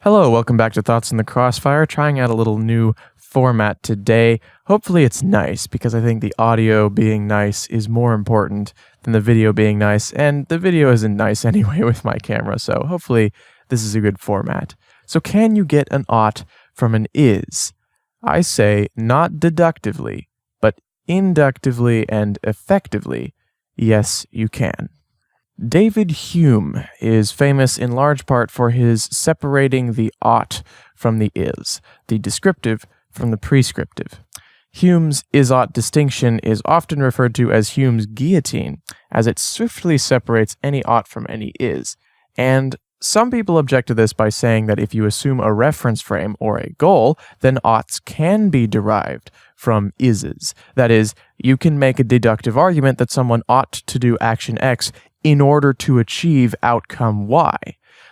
Hello, welcome back to Thoughts in the Crossfire, trying out a little new format today. Hopefully it's nice, because I think the audio being nice is more important than the video being nice, and the video isn't nice anyway with my camera, so hopefully this is a good format. So can you get an ought from an is? I say not deductively, but inductively and effectively, yes, you can. David Hume is famous in large part for his separating the ought from the is, the descriptive from the prescriptive. Hume's is-ought distinction is often referred to as Hume's guillotine, as it swiftly separates any ought from any is. And some people object to this by saying that if you assume a reference frame or a goal, then oughts can be derived from ises. That is, you can make a deductive argument that someone ought to do action X in order to achieve outcome Y.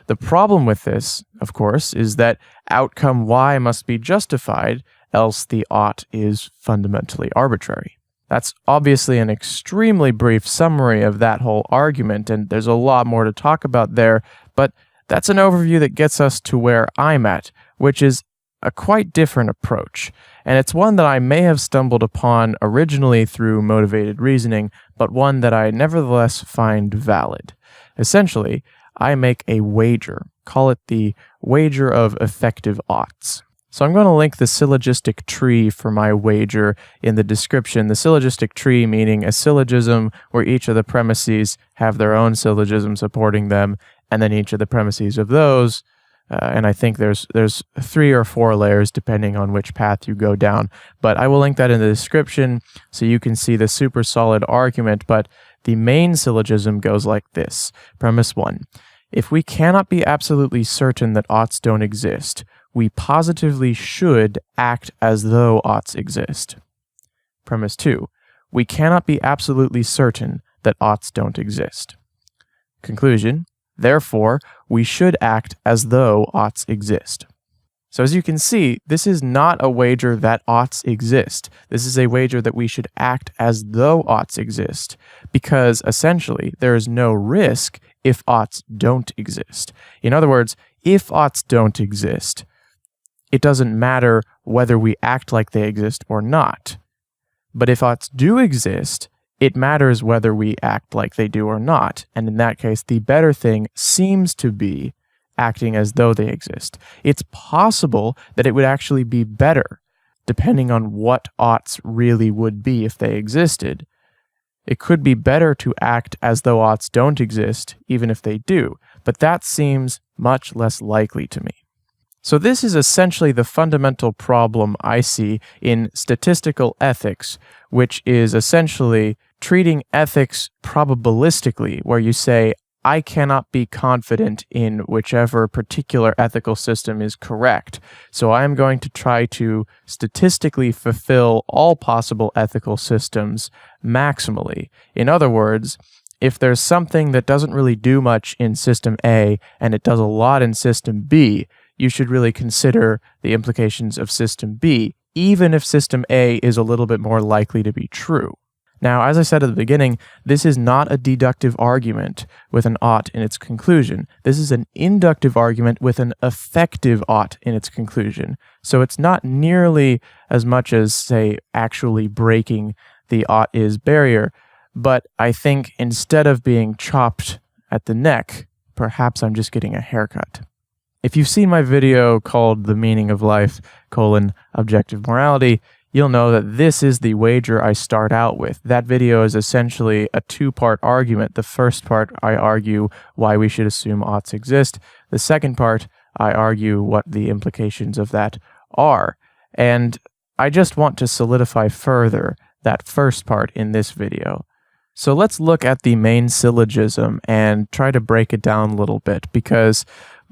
The problem with this, of course, is that outcome Y must be justified, else the ought is fundamentally arbitrary. That's obviously an extremely brief summary of that whole argument, and there's a lot more to talk about there, but that's an overview that gets us to where I'm at, which is a quite different approach, and it's one that I may have stumbled upon originally through motivated reasoning, but one that I nevertheless find valid. Essentially, I make a wager, call it the wager of effective oughts. So I'm going to link the syllogistic tree for my wager in the description. The syllogistic tree meaning a syllogism where each of the premises have their own syllogism supporting them, and then each of the premises of those and I think there's 3 or 4 layers depending on which path you go down. But I will link that in the description so you can see the super solid argument. But the main syllogism goes like this. Premise 1. If we cannot be absolutely certain that oughts don't exist, we positively should act as though oughts exist. Premise 2. We cannot be absolutely certain that oughts don't exist. Conclusion. Therefore, we should act as though oughts exist. So as you can see, this is not a wager that oughts exist. This is a wager that we should act as though oughts exist, because essentially there is no risk if oughts don't exist. In other words, if oughts don't exist, it doesn't matter whether we act like they exist or not. But if oughts do exist, it matters whether we act like they do or not, and in that case, the better thing seems to be acting as though they exist. It's possible that it would actually be better, depending on what oughts really would be if they existed. It could be better to act as though oughts don't exist, even if they do, but that seems much less likely to me. So this is essentially the fundamental problem I see in statistical ethics, which is essentially treating ethics probabilistically, where you say, I cannot be confident in whichever particular ethical system is correct, so I am going to try to statistically fulfill all possible ethical systems maximally. In other words, if there's something that doesn't really do much in System A and it does a lot in System B, you should really consider the implications of System B, even if System A is a little bit more likely to be true. Now, as I said at the beginning, this is not a deductive argument with an ought in its conclusion. This is an inductive argument with an effective ought in its conclusion. So it's not nearly as much as, say, actually breaking the ought is barrier, but I think instead of being chopped at the neck, perhaps I'm just getting a haircut. If you've seen my video called The Meaning of Life, Objective Morality, you'll know that this is the wager I start out with. That video is essentially a 2-part argument. The first part, I argue why we should assume oughts exist. The second part, I argue what the implications of that are. And I just want to solidify further that first part in this video. So let's look at the main syllogism and try to break it down a little bit, because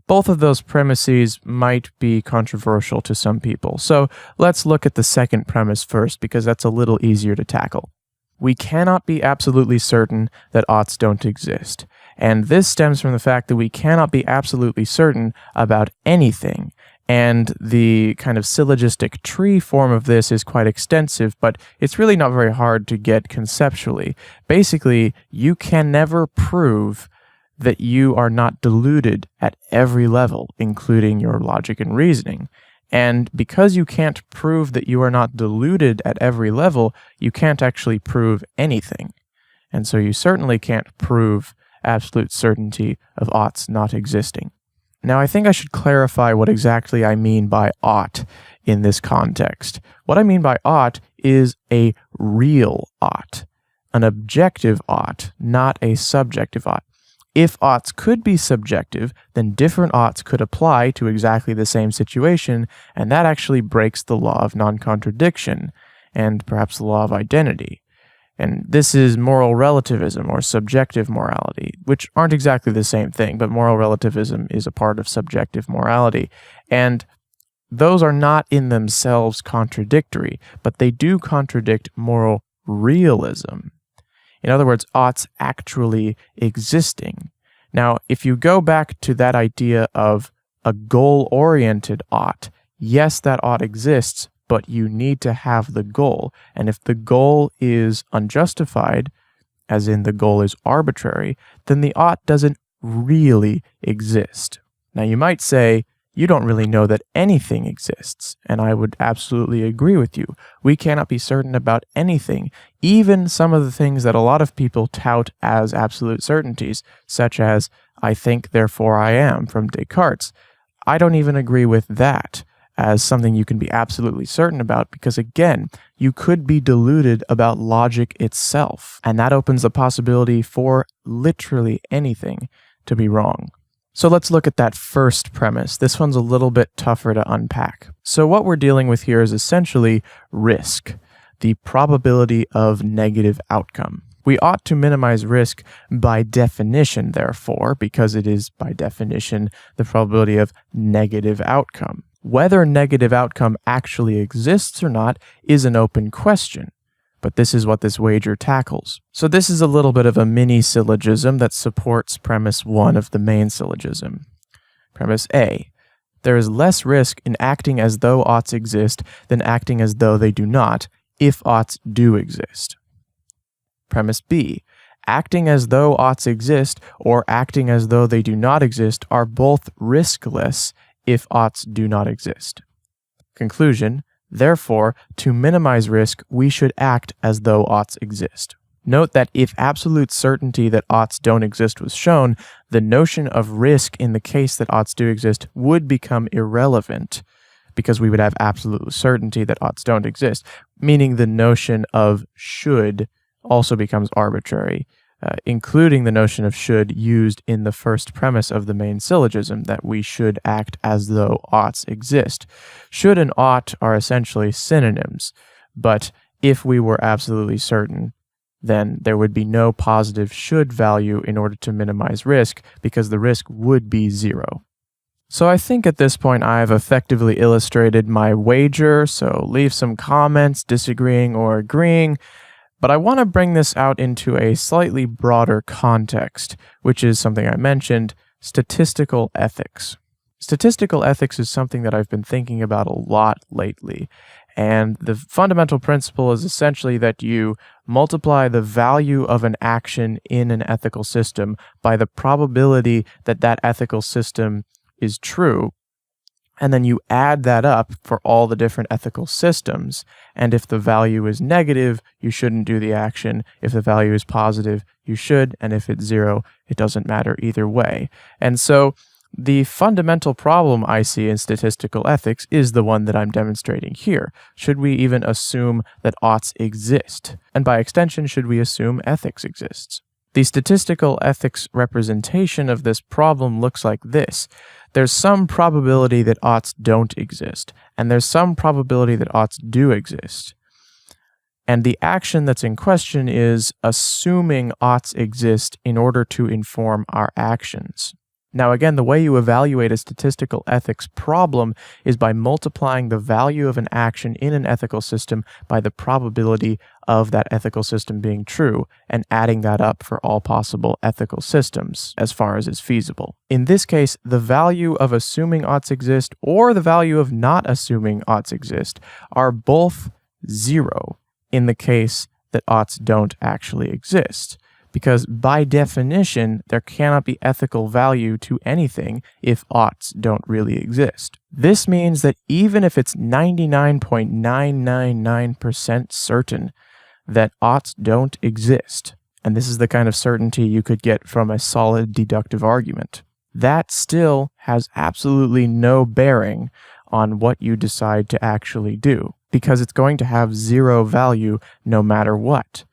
both of those premises might be controversial to some people. So let's look at the second premise first, because that's a little easier to tackle. We cannot be absolutely certain that oughts don't exist. And this stems from the fact that we cannot be absolutely certain about anything. And the kind of syllogistic tree form of this is quite extensive, but it's really not very hard to get conceptually. Basically, you can never prove that you are not deluded at every level, including your logic and reasoning. And because you can't prove that you are not deluded at every level, you can't actually prove anything. And so you certainly can't prove absolute certainty of oughts not existing. Now, I think I should clarify what exactly I mean by ought in this context. What I mean by ought is a real ought, an objective ought, not a subjective ought. If oughts could be subjective, then different oughts could apply to exactly the same situation, and that actually breaks the law of non-contradiction, and perhaps the law of identity. And this is moral relativism or subjective morality, which aren't exactly the same thing, but moral relativism is a part of subjective morality. And those are not in themselves contradictory, but they do contradict moral realism. In other words, oughts actually existing. Now, if you go back to that idea of a goal-oriented ought, yes, that ought exists, but you need to have the goal. And if the goal is unjustified, as in the goal is arbitrary, then the ought doesn't really exist. Now, you might say, you don't really know that anything exists, and I would absolutely agree with you. We cannot be certain about anything, even some of the things that a lot of people tout as absolute certainties, such as, I think, therefore I am, from Descartes. I don't even agree with that as something you can be absolutely certain about, because again, you could be deluded about logic itself, and that opens the possibility for literally anything to be wrong. So let's look at that first premise. This one's a little bit tougher to unpack. So what we're dealing with here is essentially risk, the probability of negative outcome. We ought to minimize risk by definition, therefore, because it is by definition the probability of negative outcome. Whether negative outcome actually exists or not is an open question. But this is what this wager tackles. So this is a little bit of a mini syllogism that supports premise 1 of the main syllogism. Premise A. There is less risk in acting as though oughts exist than acting as though they do not, if oughts do exist. Premise B. Acting as though oughts exist or acting as though they do not exist are both riskless if oughts do not exist. Conclusion. Therefore, to minimize risk, we should act as though oughts exist. Note that if absolute certainty that oughts don't exist was shown, the notion of risk in the case that oughts do exist would become irrelevant, because we would have absolute certainty that oughts don't exist, meaning the notion of should also becomes arbitrary, including the notion of should used in the first premise of the main syllogism, that we should act as though oughts exist. Should and ought are essentially synonyms, but if we were absolutely certain, then there would be no positive should value in order to minimize risk, because the risk would be 0. So I think at this point I've effectively illustrated my wager, so leave some comments disagreeing or agreeing. But I want to bring this out into a slightly broader context, which is something I mentioned, statistical ethics. Statistical ethics is something that I've been thinking about a lot lately, and the fundamental principle is essentially that you multiply the value of an action in an ethical system by the probability that that ethical system is true, and then you add that up for all the different ethical systems. And if the value is negative, you shouldn't do the action. If the value is positive, you should. And if it's 0, it doesn't matter either way. And so the fundamental problem I see in statistical ethics is the one that I'm demonstrating here. Should we even assume that oughts exist? And by extension, should we assume ethics exists? The statistical ethics representation of this problem looks like this. There's some probability that oughts don't exist, and there's some probability that oughts do exist. And the action that's in question is assuming oughts exist in order to inform our actions. Now again, the way you evaluate a statistical ethics problem is by multiplying the value of an action in an ethical system by the probability of that ethical system being true, and adding that up for all possible ethical systems as far as is feasible. In this case, the value of assuming oughts exist or the value of not assuming oughts exist are both 0 in the case that oughts don't actually exist, because by definition, there cannot be ethical value to anything if oughts don't really exist. This means that even if it's 99.999% certain that oughts don't exist, and this is the kind of certainty you could get from a solid deductive argument, that still has absolutely no bearing on what you decide to actually do, because it's going to have zero value no matter what.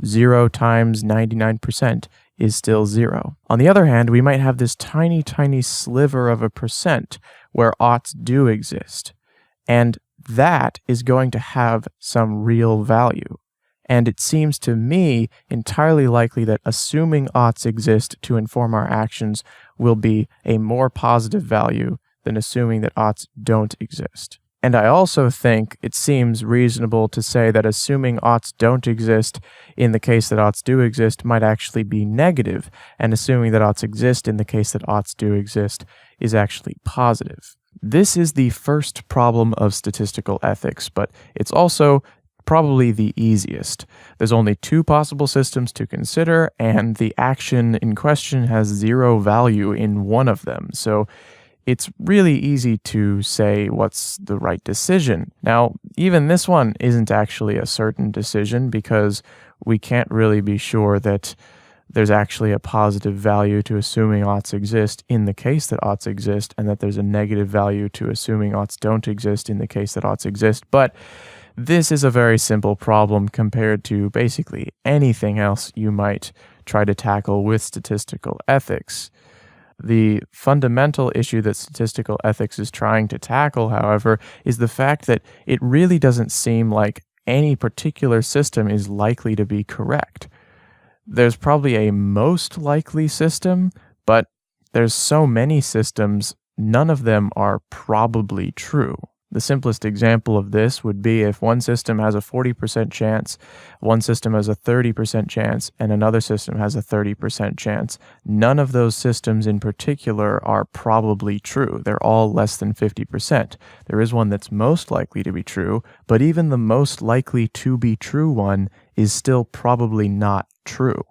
0 times 99% is still 0. On the other hand, we might have this tiny, tiny sliver of a percent where oughts do exist, and that is going to have some real value. And it seems to me entirely likely that assuming oughts exist to inform our actions will be a more positive value than assuming that oughts don't exist. And I also think it seems reasonable to say that assuming oughts don't exist in the case that oughts do exist might actually be negative, and assuming that oughts exist in the case that oughts do exist is actually positive. This is the first problem of statistical ethics, but it's also probably the easiest. There's only 2 possible systems to consider, and the action in question has 0 value in one of them, so it's really easy to say what's the right decision. Now, even this one isn't actually a certain decision because we can't really be sure that there's actually a positive value to assuming oughts exist in the case that oughts exist, and that there's a negative value to assuming oughts don't exist in the case that oughts exist. But this is a very simple problem compared to basically anything else you might try to tackle with statistical ethics. The fundamental issue that statistical ethics is trying to tackle, however, is the fact that it really doesn't seem like any particular system is likely to be correct. There's probably a most likely system, but there's so many systems, none of them are probably true. The simplest example of this would be if one system has a 40% chance, one system has a 30% chance, and another system has a 30% chance. None of those systems in particular are probably true. They're all less than 50%. There is one that's most likely to be true, but even the most likely to be true one is still probably not true.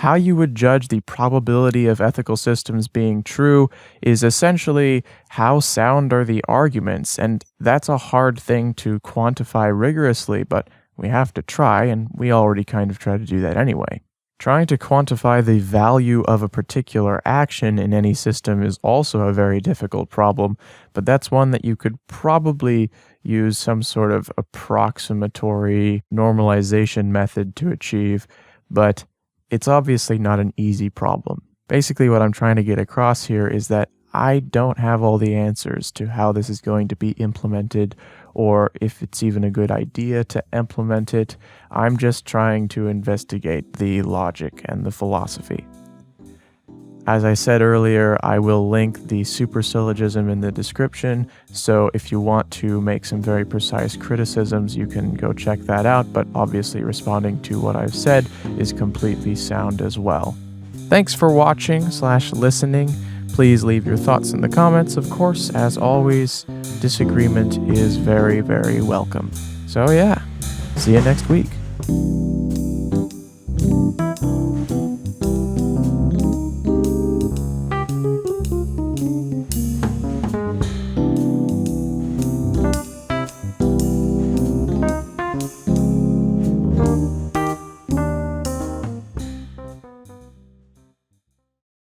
How you would judge the probability of ethical systems being true is essentially how sound are the arguments, and that's a hard thing to quantify rigorously, but we have to try, and we already kind of try to do that anyway. Trying to quantify the value of a particular action in any system is also a very difficult problem, but that's one that you could probably use some sort of approximatory normalization method to achieve, but it's obviously not an easy problem. Basically, what I'm trying to get across here is that I don't have all the answers to how this is going to be implemented, or if it's even a good idea to implement it. I'm just trying to investigate the logic and the philosophy. As I said earlier, I will link the super-syllogism in the description, so if you want to make some very precise criticisms, you can go check that out, but obviously responding to what I've said is completely sound as well. Thanks for watching/listening. Please leave your thoughts in the comments. Of course, as always, disagreement is very, very welcome. So yeah, see you next week.